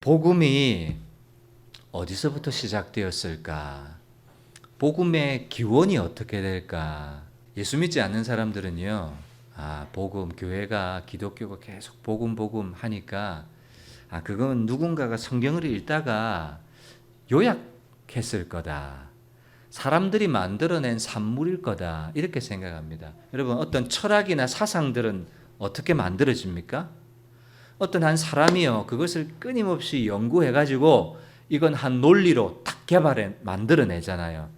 복음이 어디서부터 시작되었을까? 복음의 기원이 어떻게 될까? 예수 믿지 않는 사람들은요, 복음, 교회가, 기독교가 계속 복음 하니까, 그건 누군가가 성경을 읽다가 요약했을 거다. 사람들이 만들어낸 산물일 거다. 이렇게 생각합니다. 여러분, 어떤 철학이나 사상들은 어떻게 만들어집니까? 어떤 한 사람이요, 그것을 끊임없이 연구해가지고 이건 한 논리로 딱 만들어내잖아요.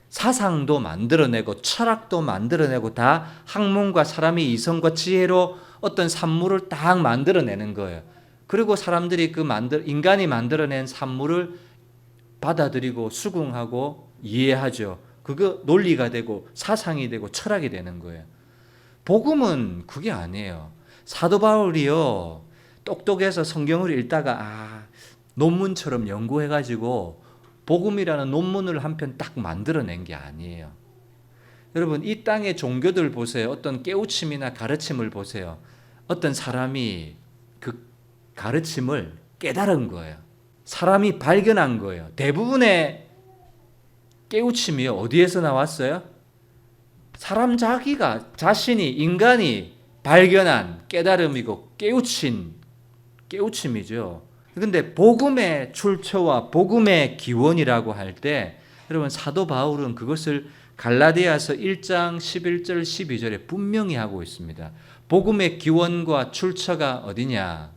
사상도 만들어내고 철학도 만들어내고 다 학문과 사람의 이성과 지혜로 어떤 산물을 딱 만들어내는 거예요. 그리고 사람들이 인간이 만들어낸 산물을 받아들이고 수긍하고 이해하죠. 그거 논리가 되고 사상이 되고 철학이 되는 거예요. 복음은 그게 아니에요. 사도 바울이요, 똑똑해서 성경을 읽다가 논문처럼 연구해가지고 복음이라는 논문을 한 편 딱 만들어낸 게 아니에요. 여러분, 이 땅의 종교들 보세요. 어떤 깨우침이나 가르침을 보세요. 어떤 사람이 그 가르침을 깨달은 거예요. 사람이 발견한 거예요. 대부분의 깨우침이 어디에서 나왔어요? 사람 자신이, 인간이 발견한 깨달음이고 깨우침이죠. 그런데 복음의 출처와 복음의 기원이라고 할 때, 여러분, 사도 바울은 그것을 갈라디아서 1장 11절 12절에 분명히 하고 있습니다. 복음의 기원과 출처가 어디냐?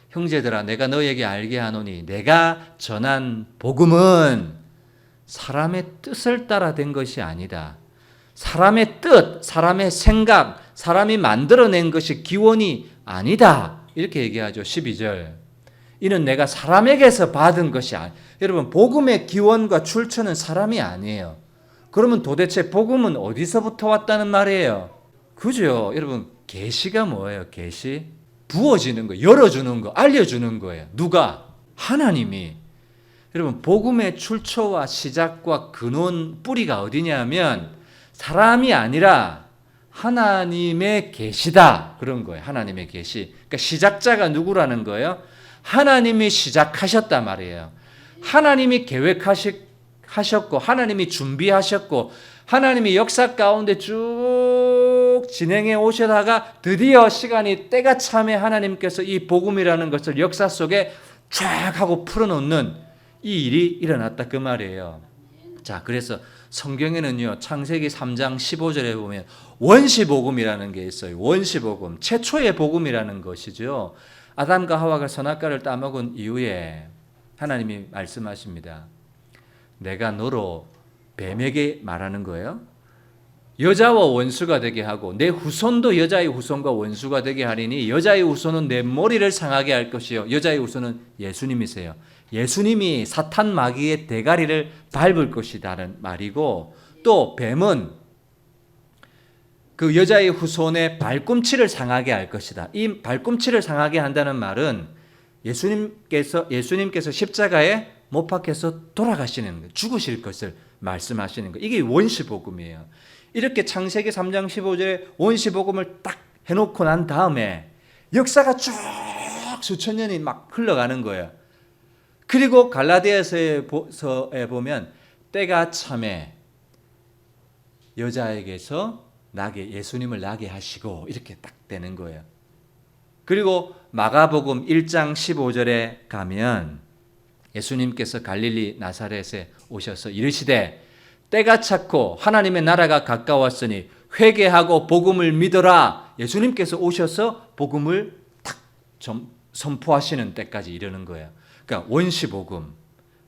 형제들아, 내가 너에게 알게 하노니 내가 전한 복음은 사람의 뜻을 따라 된 것이 아니다. 사람의 뜻, 사람의 생각, 사람이 만들어낸 것이 기원이 아니다. 이렇게 얘기하죠. 12절. 이는 내가 사람에게서 받은 것이 아니에요. 여러분, 복음의 기원과 출처는 사람이 아니에요. 그러면 도대체 복음은 어디서부터 왔다는 말이에요? 그죠? 여러분, 계시가 뭐예요? 계시? 부어지는 거, 열어주는 거, 알려주는 거예요. 누가? 하나님이. 여러분, 복음의 출처와 시작과 근원, 뿌리가 어디냐면 사람이 아니라 하나님의 계시다. 그런 거예요. 하나님의 계시. 그러니까 시작자가 누구라는 거예요? 하나님이 시작하셨단 말이에요. 하나님이 계획하셨고, 하나님이 준비하셨고, 하나님이 역사 가운데 쭉 진행해 오시다가 드디어 시간이 때가 참에 하나님께서 이 복음이라는 것을 역사 속에 쫙 하고 풀어놓는 이 일이 일어났다 그 말이에요. 자, 그래서 성경에는요, 창세기 3장 15절에 보면 원시복음이라는 게 있어요. 원시복음, 최초의 복음이라는 것이죠. 아담과 하와가 선악과를 따먹은 이후에 하나님이 말씀하십니다. 내가 너로 뱀에게 말하는 거예요. 여자와 원수가 되게 하고 내 후손도 여자의 후손과 원수가 되게 하리니 여자의 후손은 내 머리를 상하게 할 것이요 여자의 후손은 예수님이세요. 예수님이 사탄 마귀의 대가리를 밟을 것이다는 말이고, 또 뱀은 그 여자의 후손의 발꿈치를 상하게 할 것이다. 이 발꿈치를 상하게 한다는 말은 예수님께서 십자가에 못 박혀서 돌아가시는 거예요. 죽으실 것을 말씀하시는 거예요. 이게 원시복음이에요. 이렇게 창세기 3장 15절에 원시복음을 딱 해놓고 난 다음에 역사가 쭉 수천 년이 막 흘러가는 거예요. 그리고 갈라디아서에 보면 때가 참에 여자에게서 예수님을 나게 하시고 이렇게 딱 되는 거예요. 그리고 마가복음 1장 15절에 가면 예수님께서 갈릴리 나사렛에 오셔서 이르시되 때가 찼고 하나님의 나라가 가까웠으니 회개하고 복음을 믿어라. 예수님께서 오셔서 복음을 딱 선포하시는 때까지 이르는 거예요. 그러니까 원시복음,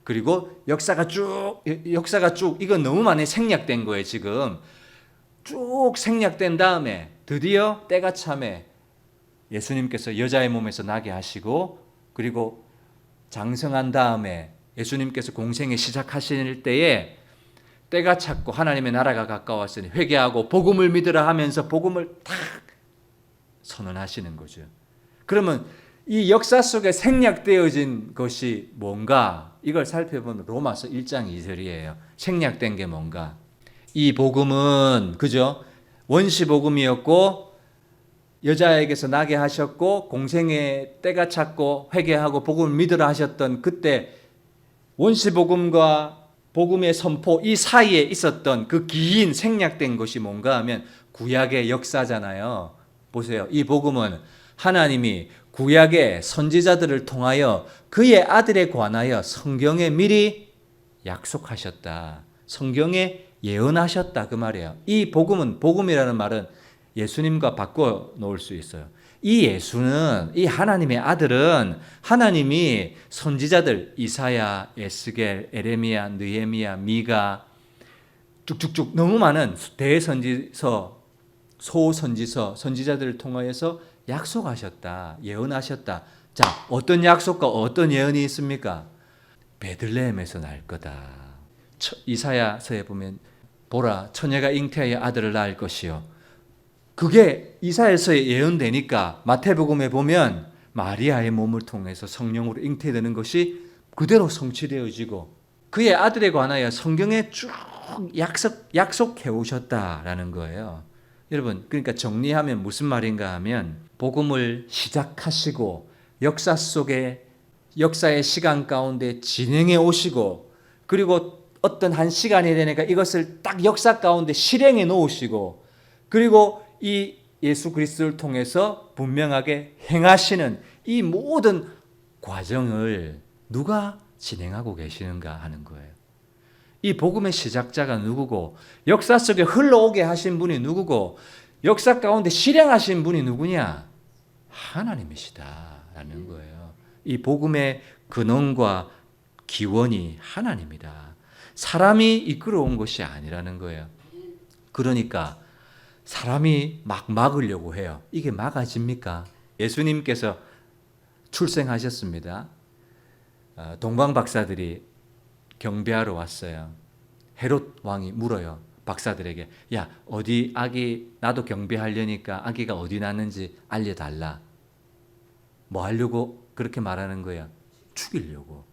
그리고 역사가 쭉 이건 너무 많이 생략된 거예요. 지금 쭉 생략된 다음에 드디어 때가 참에 예수님께서 여자의 몸에서 나게 하시고, 그리고 장성한 다음에 예수님께서 공생에 시작하실 때에 때가 찼고 하나님의 나라가 가까웠으니 회개하고 복음을 믿으라 하면서 복음을 딱 선언하시는 거죠. 그러면 이 역사 속에 생략되어진 것이 뭔가, 이걸 살펴보면 로마서 1장 2절이에요. 생략된 게 뭔가. 이 복음은 그죠? 원시 복음이었고 여자에게서 나게 하셨고 공생의 때가 찼고 회개하고 복음을 믿으라 하셨던 그때 원시복음과 복음의 선포 이 사이에 있었던 그 긴 생략된 것이 뭔가 하면 구약의 역사잖아요. 보세요. 이 복음은 하나님이 구약의 선지자들을 통하여 그의 아들에 관하여 성경에 미리 약속하셨다. 성경에 예언하셨다 그 말이에요. 이 복음은, 복음이라는 말은 예수님과 바꿔 놓을 수 있어요. 이 예수는, 이 하나님의 아들은 하나님이 선지자들 이사야, 에스겔, 에레미야, 느헤미야, 미가 쭉쭉쭉 너무 많은 대선지서, 소선지서, 선지자들을 통하여서 약속하셨다, 예언하셨다. 자, 어떤 약속과 어떤 예언이 있습니까? 베들레헴에서 날 거다. 이사야서에 보면 보라, 처녀가 잉태하여 아들을 낳을 것이요. 그게 이사야서에 예언되니까 마태복음에 보면 마리아의 몸을 통해서 성령으로 잉태되는 것이 그대로 성취되어지고 그의 아들에 관하여 성경에 쭉 약속해 오셨다라는 거예요. 여러분, 그러니까 정리하면 무슨 말인가 하면 복음을 시작하시고 역사 속에 역사의 시간 가운데 진행해 오시고 그리고 어떤 한 시간이 되니까 이것을 딱 역사 가운데 실행해 놓으시고 그리고 이 예수 그리스도를 통해서 분명하게 행하시는 이 모든 과정을 누가 진행하고 계시는가 하는 거예요. 이 복음의 시작자가 누구고 역사 속에 흘러오게 하신 분이 누구고 역사 가운데 실행하신 분이 누구냐? 하나님이시다라는 거예요. 이 복음의 근원과 기원이 하나님이다. 사람이 이끌어온 것이 아니라는 거예요. 그러니까 사람이 막 막으려고 해요. 이게 막아집니까? 예수님께서 출생하셨습니다. 동방 박사들이 경배하러 왔어요. 헤롯 왕이 물어요. 박사들에게 야 어디 아기 나도 경배하려니까 아기가 어디 났는지 알려달라. 뭐 하려고 그렇게 말하는 거야? 죽이려고.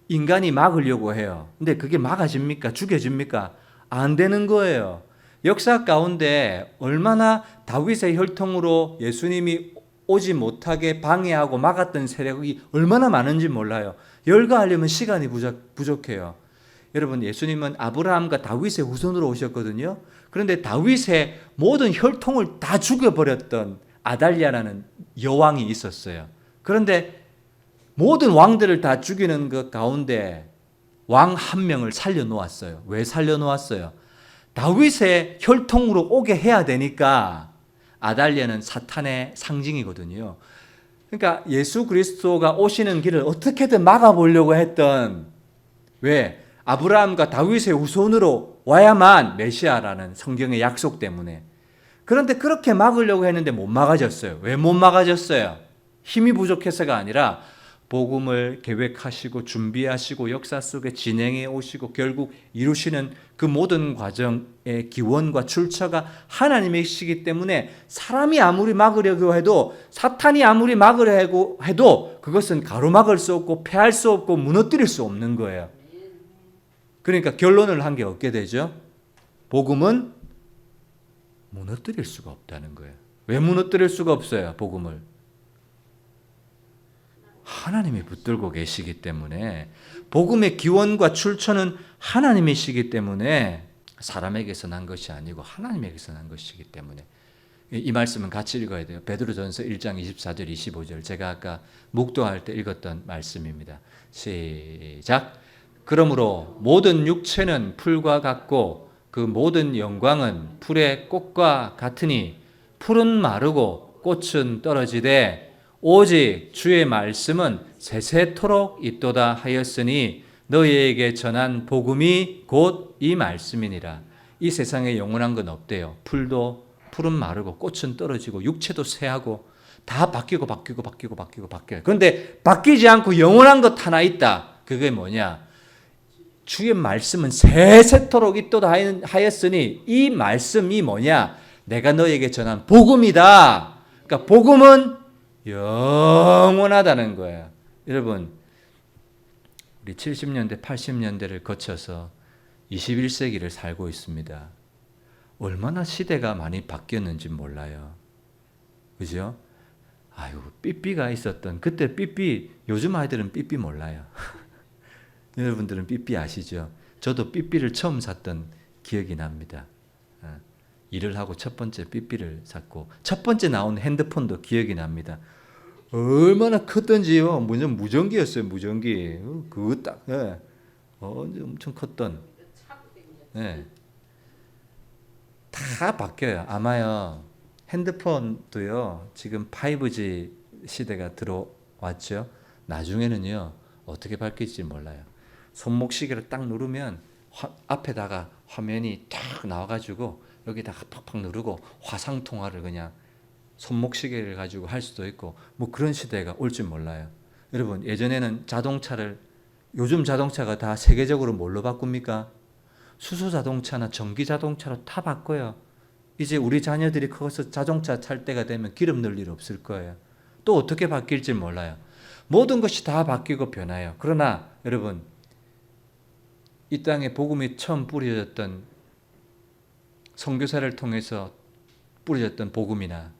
인간이 막으려고 해요. 근데 그게 막아집니까? 죽여집니까? 안 되는 거예요. 역사 가운데 얼마나 다윗의 혈통으로 예수님이 오지 못하게 방해하고 막았던 세력이 얼마나 많은지 몰라요. 열거하려면 시간이 부족해요. 여러분, 예수님은 아브라함과 다윗의 후손으로 오셨거든요. 그런데 다윗의 모든 혈통을 다 죽여버렸던 아달랴라는 여왕이 있었어요. 그런데 모든 왕들을 다 죽이는 그 가운데 왕 한 명을 살려놓았어요. 왜 살려놓았어요? 다윗의 혈통으로 오게 해야 되니까. 아달랴는 사탄의 상징이거든요. 그러니까 예수 그리스도가 오시는 길을 어떻게든 막아보려고 했던, 왜? 아브라함과 다윗의 후손으로 와야만 메시아라는 성경의 약속 때문에. 그런데 그렇게 막으려고 했는데 못 막아졌어요. 왜 못 막아졌어요? 힘이 부족해서가 아니라 복음을 계획하시고 준비하시고 역사 속에 진행해 오시고 결국 이루시는 그 모든 과정의 기원과 출처가 하나님이시기 때문에 사람이 아무리 막으려고 해도 사탄이 아무리 막으려고 해도 그것은 가로막을 수 없고 패할 수 없고 무너뜨릴 수 없는 거예요. 그러니까 결론을 한 게 얻게 되죠. 복음은 무너뜨릴 수가 없다는 거예요. 왜 무너뜨릴 수가 없어요? 복음을. 하나님이 붙들고 계시기 때문에 복음의 기원과 출처는 하나님이시기 때문에 사람에게서 난 것이 아니고 하나님에게서 난 것이기 때문에 이 말씀은 같이 읽어야 돼요. 베드로전서 1장 24절 25절 제가 아까 묵도할 때 읽었던 말씀입니다. 시작. 그러므로 모든 육체는 풀과 같고 그 모든 영광은 풀의 꽃과 같으니 풀은 마르고 꽃은 떨어지되 오직 주의 말씀은 세세토록 있도다 하였으니 너희에게 전한 복음이 곧 이 말씀이니라. 이 세상에 영원한 건 없대요. 풀은 마르고 꽃은 떨어지고 육체도 쇠하고 다 바뀌고. 그런데 바뀌지 않고 영원한 것 하나 있다. 그게 뭐냐? 주의 말씀은 세세토록 있도다 하였으니 이 말씀이 뭐냐? 내가 너희에게 전한 복음이다. 그러니까 복음은 영원하다는 거예요. 여러분, 우리 70년대, 80년대를 거쳐서 21세기를 살고 있습니다. 얼마나 시대가 많이 바뀌었는지 몰라요. 그죠? 아유, 삐삐가 있었던 그때 삐삐, 요즘 아이들은 삐삐 몰라요. 여러분들은 삐삐 아시죠? 저도 삐삐를 처음 샀던 기억이 납니다. 일을 하고 첫 번째 삐삐를 샀고 첫 번째 나온 핸드폰도 기억이 납니다. 얼마나 컸던지요. 무전기였어요. 무전기. 그거 딱 엄청 컸던. 네. 다 바뀌어요. 아마요. 핸드폰도요. 지금 5G 시대가 들어왔죠. 나중에는요. 어떻게 바뀔지 몰라요. 손목시계를 딱 누르면 앞에다가 화면이 딱 나와가지고 여기다가 팍팍 누르고 화상통화를 그냥 손목시계를 가지고 할 수도 있고 뭐 그런 시대가 올지 몰라요. 여러분 예전에는 요즘 자동차가 다 세계적으로 뭘로 바꿉니까? 수소 자동차나 전기 자동차로 다 바꿔요. 이제 우리 자녀들이 커서 자동차 탈 때가 되면 기름 넣을 일 없을 거예요. 또 어떻게 바뀔지 몰라요. 모든 것이 다 바뀌고 변해요. 그러나 여러분 이 땅에 복음이 처음 뿌려졌던 선교사를 통해서 뿌려졌던 복음이나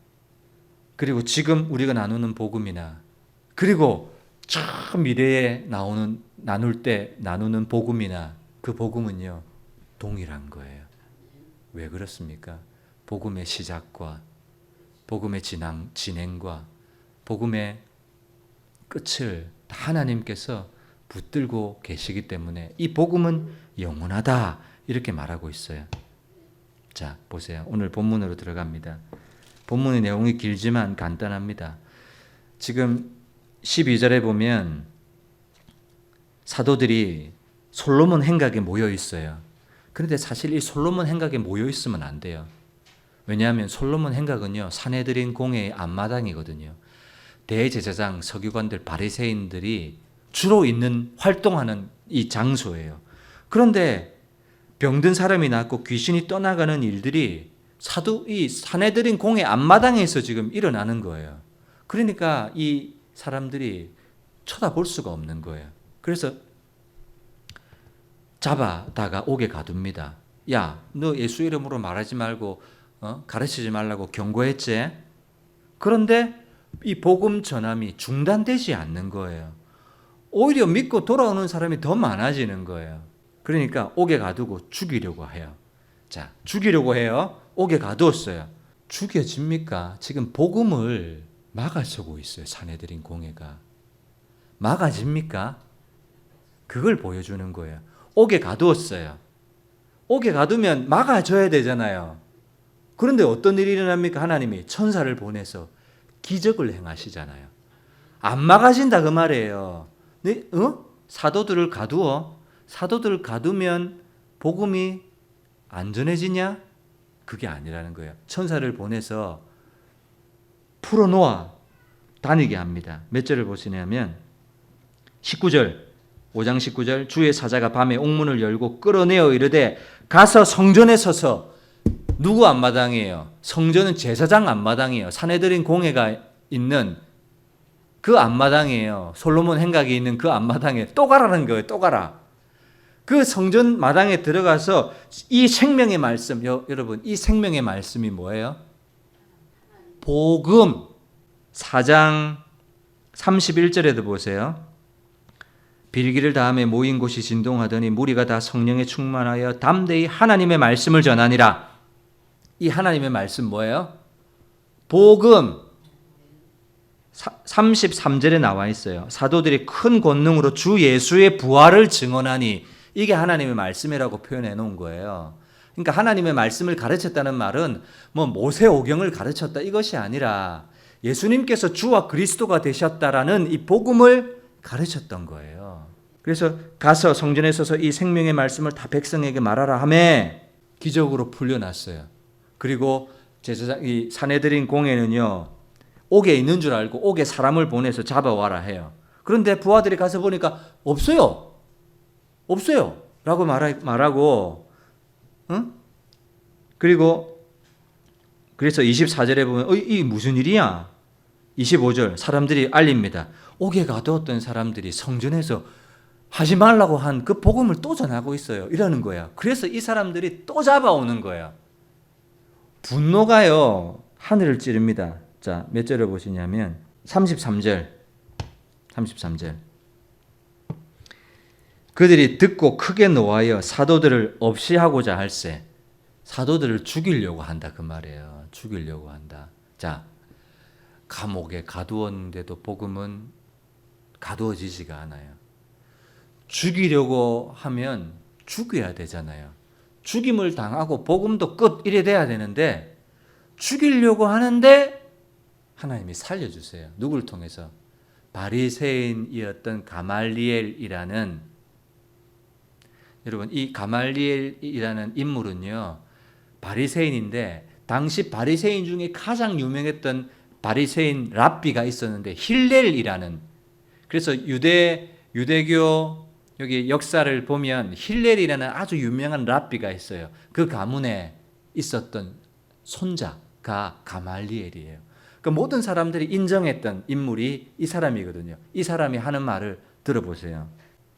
그리고 지금 우리가 나누는 복음이나 그리고 저 미래에 나눌 때 나누는 복음이나 그 복음은요 동일한 거예요. 왜 그렇습니까? 복음의 시작과 복음의 진행과 복음의 끝을 하나님께서 붙들고 계시기 때문에 이 복음은 영원하다 이렇게 말하고 있어요. 자, 보세요. 오늘 본문으로 들어갑니다. 본문의 내용이 길지만 간단합니다. 지금 12절에 보면 사도들이 솔로몬 행각에 모여 있어요. 그런데 사실 이 솔로몬 행각에 모여 있으면 안 돼요. 왜냐하면 솔로몬 행각은요 사내들인 공회의 앞마당이거든요. 대제사장, 서기관들, 바리새인들이 주로 있는 활동하는 이 장소예요. 그런데 병든 사람이 낫고 귀신이 떠나가는 일들이 이 사내들인 공회 앞마당에서 지금 일어나는 거예요. 그러니까 이 사람들이 쳐다볼 수가 없는 거예요. 그래서 잡아다가 옥에 가둡니다. 야, 너 예수 이름으로 말하지 말고 가르치지 말라고 경고했지? 그런데 이 복음 전함이 중단되지 않는 거예요. 오히려 믿고 돌아오는 사람이 더 많아지는 거예요. 그러니까 옥에 가두고 죽이려고 해요. 자, 죽이려고 해요. 옥에 가두었어요. 죽여집니까? 지금 복음을 막아서고 있어요. 사내들인 공회가. 막아집니까? 그걸 보여주는 거예요. 옥에 가두었어요. 옥에 가두면 막아줘야 되잖아요. 그런데 어떤 일이 일어납니까? 하나님이 천사를 보내서 기적을 행하시잖아요. 안 막아진다 그 말이에요. 사도들을 가두어? 사도들을 가두면 복음이 안전해지냐? 그게 아니라는 거예요. 천사를 보내서 풀어놓아 다니게 합니다. 몇 절을 보시냐면 19절 5장 19절 주의 사자가 밤에 옥문을 열고 끌어내어 이르되 가서 성전에 서서 누구 앞마당이에요? 성전은 제사장 앞마당이에요. 사내들인 공회가 있는 그 앞마당이에요. 솔로몬 행각이 있는 그 앞마당에 또 가라는 거예요. 또 가라. 그 성전 마당에 들어가서 이 생명의 말씀, 여러분 이 생명의 말씀이 뭐예요? 복음. 4장 31절에도 보세요. 빌기를 다음에 모인 곳이 진동하더니 무리가 다 성령에 충만하여 담대히 하나님의 말씀을 전하니라. 이 하나님의 말씀 뭐예요? 복음. 33절에 나와 있어요. 사도들이 큰 권능으로 주 예수의 부활을 증언하니 이게 하나님의 말씀이라고 표현해 놓은 거예요. 그러니까 하나님의 말씀을 가르쳤다는 말은 뭐 모세오경을 가르쳤다 이것이 아니라 예수님께서 주와 그리스도가 되셨다라는 이 복음을 가르쳤던 거예요. 그래서 가서 성전에 서서 이 생명의 말씀을 다 백성에게 말하라 하며 기적으로 풀려났어요. 그리고 제사장 이 사내들인 공회는요 옥에 있는 줄 알고 옥에 사람을 보내서 잡아와라 해요. 그런데 부하들이 가서 보니까 없어요 라고 말하고 그리고 그래서 24절에 보면 이 무슨 일이야? 25절 사람들이 알립니다. 옥에 가두었던 사람들이 성전에서 하지 말라고 한 그 복음을 또 전하고 있어요. 이러는 거야. 그래서 이 사람들이 또 잡아오는 거야. 분노가요 하늘을 찌릅니다. 자, 몇 절을 보시냐면 33절. 그들이 듣고 크게 노하여 사도들을 없이 하고자 할세. 사도들을 죽이려고 한다 그 말이에요. 죽이려고 한다. 자, 감옥에 가두었는데도 복음은 가두어지지가 않아요. 죽이려고 하면 죽여야 되잖아요. 죽임을 당하고 복음도 끝 이래 돼야 되는데 죽이려고 하는데 하나님이 살려주세요. 누구를 통해서? 바리새인이었던 가말리엘이라는, 여러분 이 가말리엘이라는 인물은요 바리새인인데 당시 바리새인 중에 가장 유명했던 바리새인 랍비가 있었는데 힐렐이라는, 그래서 유대교 여기 역사를 보면 힐렐이라는 아주 유명한 랍비가 있어요. 그 가문에 있었던 손자가 가말리엘이에요. 그 모든 사람들이 인정했던 인물이 이 사람이거든요. 이 사람이 하는 말을 들어보세요.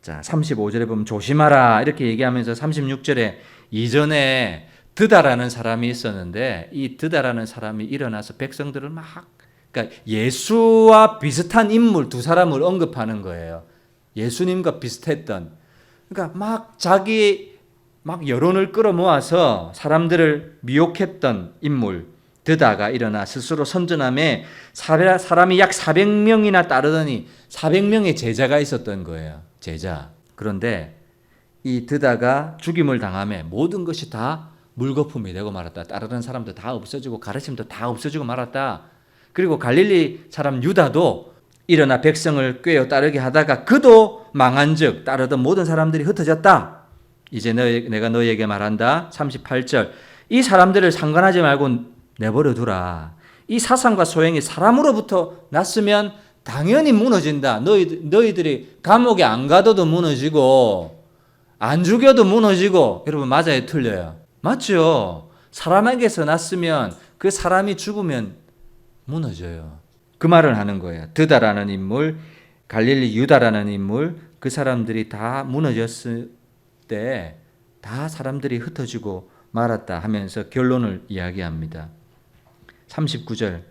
자, 35절에 보면 조심하라 이렇게 얘기하면서 36절에 이전에 드다라는 사람이 있었는데 이 드다라는 사람이 일어나서 백성들을 그러니까 예수와 비슷한 인물 두 사람을 언급하는 거예요. 예수님과 비슷했던, 그러니까 자기 여론을 끌어모아서 사람들을 미혹했던 인물 드다가 일어나 스스로 선전함에 사람이 약 400명이나 따르더니 400명의 제자가 있었던 거예요. 제자. 그런데 이 드다가 죽임을 당함에 모든 것이 다 물거품이 되고 말았다. 따르는 사람도 다 없어지고 가르침도 다 없어지고 말았다. 그리고 갈릴리 사람 유다도 일어나 백성을 꾀어 따르게 하다가 그도 망한즉 따르던 모든 사람들이 흩어졌다. 이제 내가 너희에게 말한다. 38절. 이 사람들을 상관하지 말고 내버려 두라. 이 사상과 소행이 사람으로부터 났으면 당연히 무너진다. 너희들이 감옥에 안 가둬도 무너지고 안 죽여도 무너지고. 여러분 맞아요, 틀려요? 맞죠? 사람에게서 났으면 그 사람이 죽으면 무너져요. 그 말을 하는 거예요. 드다라는 인물, 갈릴리 유다라는 인물, 그 사람들이 다 무너졌을 때 다 사람들이 흩어지고 말았다 하면서 결론을 이야기합니다. 39절.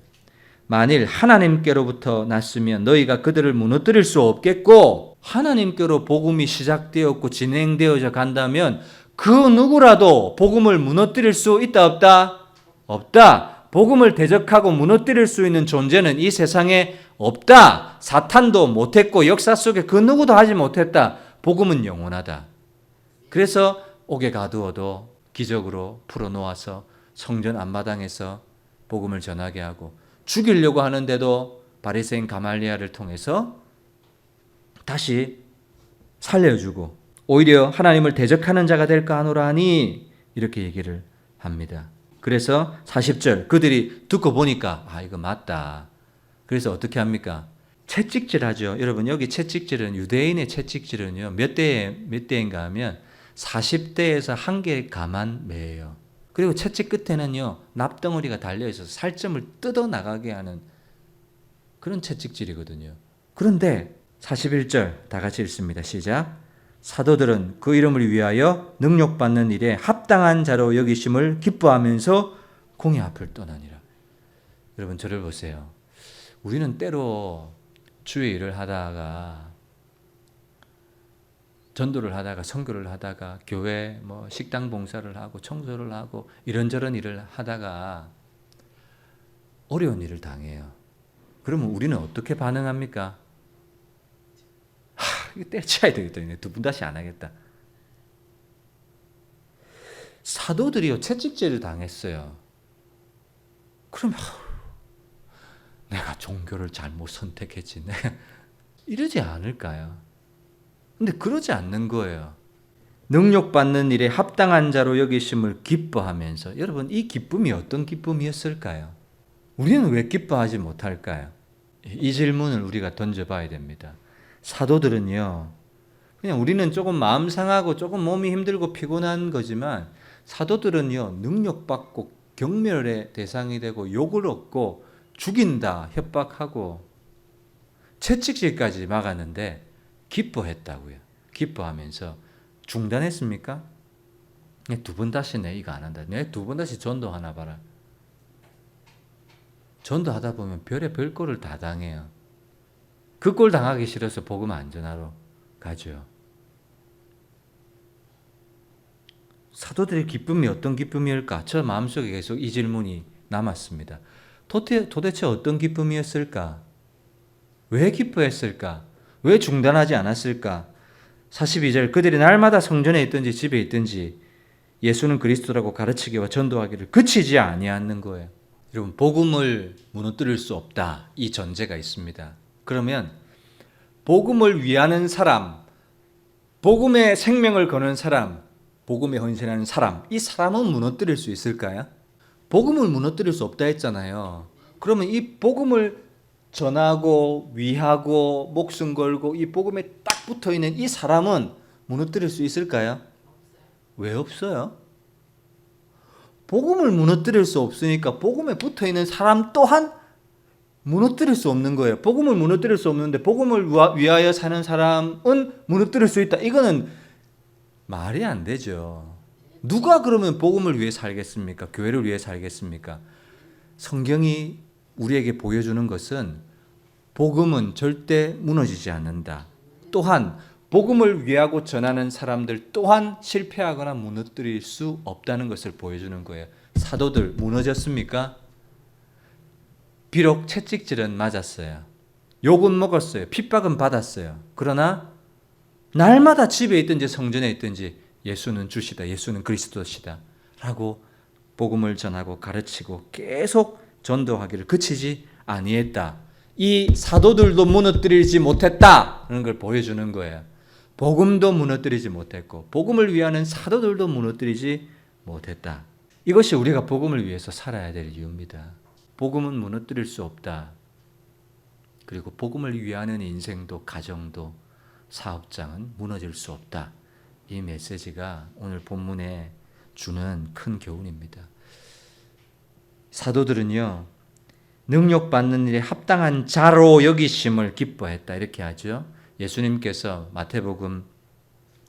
만일 하나님께로부터 났으면 너희가 그들을 무너뜨릴 수 없겠고, 하나님께로 복음이 시작되었고 진행되어져 간다면 그 누구라도 복음을 무너뜨릴 수 있다 없다? 없다. 복음을 대적하고 무너뜨릴 수 있는 존재는 이 세상에 없다. 사탄도 못했고 역사 속에 그 누구도 하지 못했다. 복음은 영원하다. 그래서 옥에 가두어도 기적으로 풀어놓아서 성전 앞마당에서 복음을 전하게 하고, 죽이려고 하는데도 바리새인 가말리엘을 통해서 다시 살려주고 오히려 하나님을 대적하는 자가 될까 하노라 하니 이렇게 얘기를 합니다. 그래서 40절 그들이 듣고 보니까 이거 맞다. 그래서 어떻게 합니까? 채찍질하죠. 여러분 여기 채찍질은, 유대인의 채찍질은요 몇 대인가 하면 40대에서 한 개 가만 매예요. 그리고 채찍 끝에는요 납덩어리가 달려있어서 살점을 뜯어 나가게 하는 그런 채찍질이거든요. 그런데 41절 다 같이 읽습니다. 시작. 사도들은 그 이름을 위하여 능력받는 일에 합당한 자로 여기심을 기뻐하면서 공의 앞을 떠나니라. 여러분 저를 보세요. 우리는 때로 주의 일을 하다가, 전도를 하다가, 선교를 하다가, 교회 식당 봉사를 하고 청소를 하고 이런저런 일을 하다가 어려운 일을 당해요. 그러면 우리는 어떻게 반응합니까? 이거 때려쳐야 되겠다. 두 번 다시 안 하겠다. 사도들이요 채찍질을 당했어요. 그럼 내가 종교를 잘못 선택했지. 이러지 않을까요? 근데 그러지 않는 거예요. 능력받는 일에 합당한 자로 여기심을 기뻐하면서. 여러분 이 기쁨이 어떤 기쁨이었을까요? 우리는 왜 기뻐하지 못할까요? 이 질문을 우리가 던져봐야 됩니다. 사도들은요 그냥, 우리는 조금 마음 상하고 조금 몸이 힘들고 피곤한 거지만 사도들은요 능력받고 경멸의 대상이 되고 욕을 얻고 죽인다 협박하고 채찍질까지 막았는데 기뻐했다고요. 기뻐하면서 중단했습니까? 두 번 다시 내 이거 안 한다. 내 두 번 다시 전도하나 봐라. 전도하다 보면 별의 별꼴을 다 당해요. 그 꼴 당하기 싫어서 복음 안 전하러 가죠. 사도들의 기쁨이 어떤 기쁨이었을까? 저 마음속에 계속 이 질문이 남았습니다. 도대체 어떤 기쁨이었을까? 왜 기뻐했을까? 왜 중단하지 않았을까? 42절, 그들이 날마다 성전에 있든지 집에 있든지 예수는 그리스도라고 가르치기와 전도하기를 그치지 아니하는 거예요. 여러분, 복음을 무너뜨릴 수 없다, 이 전제가 있습니다. 그러면 복음을 위하는 사람, 복음의 생명을 거는 사람, 복음에 헌신하는 사람, 이 사람은 무너뜨릴 수 있을까요? 복음을 무너뜨릴 수 없다 했잖아요. 그러면 이 복음을 전하고 위하고 목숨 걸고 이 복음에 딱 붙어있는 이 사람은 무너뜨릴 수 있을까요? 왜 없어요? 복음을 무너뜨릴 수 없으니까 복음에 붙어있는 사람 또한 무너뜨릴 수 없는 거예요. 복음을 무너뜨릴 수 없는데 복음을 위하여 사는 사람은 무너뜨릴 수 있다. 이거는 말이 안 되죠. 누가 그러면 복음을 위해 살겠습니까? 교회를 위해 살겠습니까? 성경이 우리에게 보여주는 것은 복음은 절대 무너지지 않는다. 또한 복음을 위하고 전하는 사람들 또한 실패하거나 무너뜨릴 수 없다는 것을 보여주는 거예요. 사도들 무너졌습니까? 비록 채찍질은 맞았어요. 욕은 먹었어요. 핍박은 받았어요. 그러나 날마다 집에 있든지 성전에 있든지 예수는 주시다. 예수는 그리스도시다. 라고 복음을 전하고 가르치고 계속 전도하기를 그치지 아니했다. 이 사도들도 무너뜨리지 못했다는 걸 보여주는 거예요. 복음도 무너뜨리지 못했고 복음을 위하는 사도들도 무너뜨리지 못했다. 이것이 우리가 복음을 위해서 살아야 될 이유입니다. 복음은 무너뜨릴 수 없다. 그리고 복음을 위하는 인생도 가정도 사업장은 무너질 수 없다. 이 메시지가 오늘 본문에 주는 큰 교훈입니다. 사도들은요, 능력받는 일에 합당한 자로 여기심을 기뻐했다. 이렇게 하죠. 예수님께서 마태복음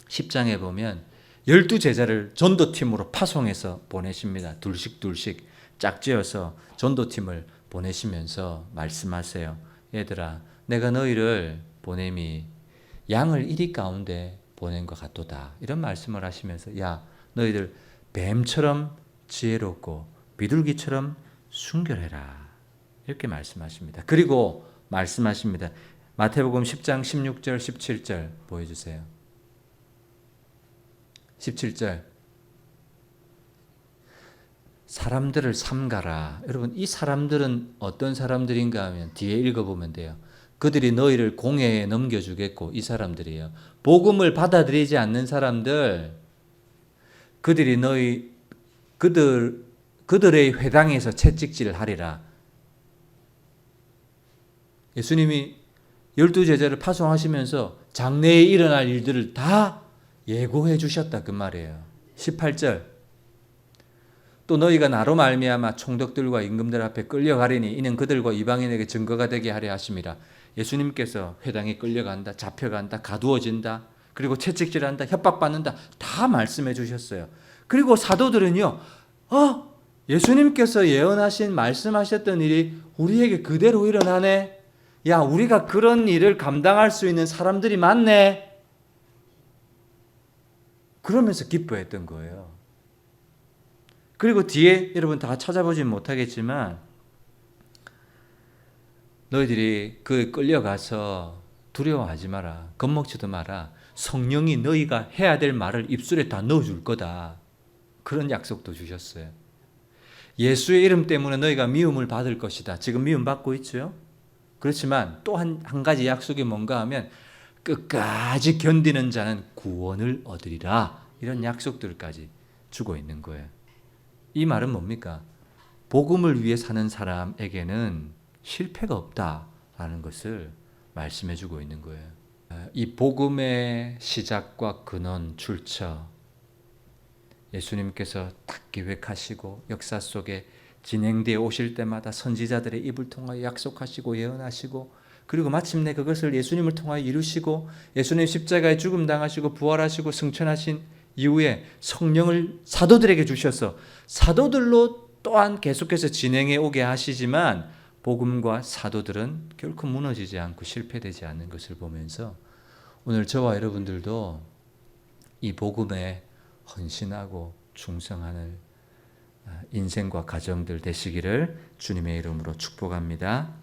10장에 보면 12제자를 전도팀으로 파송해서 보내십니다. 둘씩 짝지어서 전도팀을 보내시면서 말씀하세요. 얘들아, 내가 너희를 보냄이 양을 이리 가운데 보낸 것 같도다. 이런 말씀을 하시면서 야, 너희들 뱀처럼 지혜롭고 비둘기처럼 순결해라. 이렇게 말씀하십니다. 그리고 말씀하십니다. 마태복음 10장 16절 17절 보여주세요. 17절 사람들을 삼가라. 여러분, 이 사람들은 어떤 사람들인가 하면 뒤에 읽어보면 돼요. 그들이 너희를 공회에 넘겨주겠고, 이 사람들이에요. 복음을 받아들이지 않는 사람들, 그들의 회당에서 채찍질을 하리라. 예수님이 12제자를 파송하시면서 장래에 일어날 일들을 다 예고해 주셨다 그 말이에요. 18절 또 너희가 나로 말미암아 총독들과 임금들 앞에 끌려가리니 이는 그들과 이방인에게 증거가 되게 하려 하심이라. 예수님께서 회당에 끌려간다, 잡혀간다, 가두어진다, 그리고 채찍질한다, 협박받는다 다 말씀해 주셨어요. 그리고 사도들은요, 예수님께서 예언하신 말씀하셨던 일이 우리에게 그대로 일어나네. 야, 우리가 그런 일을 감당할 수 있는 사람들이 많네. 그러면서 기뻐했던 거예요. 그리고 뒤에 여러분 다 찾아보진 못하겠지만 너희들이 그 끌려가서 두려워하지 마라. 겁먹지도 마라. 성령이 너희가 해야 될 말을 입술에 다 넣어줄 거다. 그런 약속도 주셨어요. 예수의 이름 때문에 너희가 미움을 받을 것이다. 지금 미움 받고 있죠. 그렇지만 또 한 가지 약속이 뭔가 하면 끝까지 견디는 자는 구원을 얻으리라. 이런 약속들까지 주고 있는 거예요. 이 말은 뭡니까? 복음을 위해 사는 사람에게는 실패가 없다라는 것을 말씀해 주고 있는 거예요. 이 복음의 시작과 근원, 출처, 예수님께서 딱 계획하시고 역사 속에 진행되어 오실 때마다 선지자들의 입을 통하여 약속하시고 예언하시고, 그리고 마침내 그것을 예수님을 통하여 이루시고 예수님 십자가에 죽음 당하시고 부활하시고 승천하신 이후에 성령을 사도들에게 주셔서 사도들로 또한 계속해서 진행해 오게 하시지만 복음과 사도들은 결코 무너지지 않고 실패되지 않는 것을 보면서 오늘 저와 여러분들도 이 복음에 헌신하고 충성하는 인생과 가정들 되시기를 주님의 이름으로 축복합니다.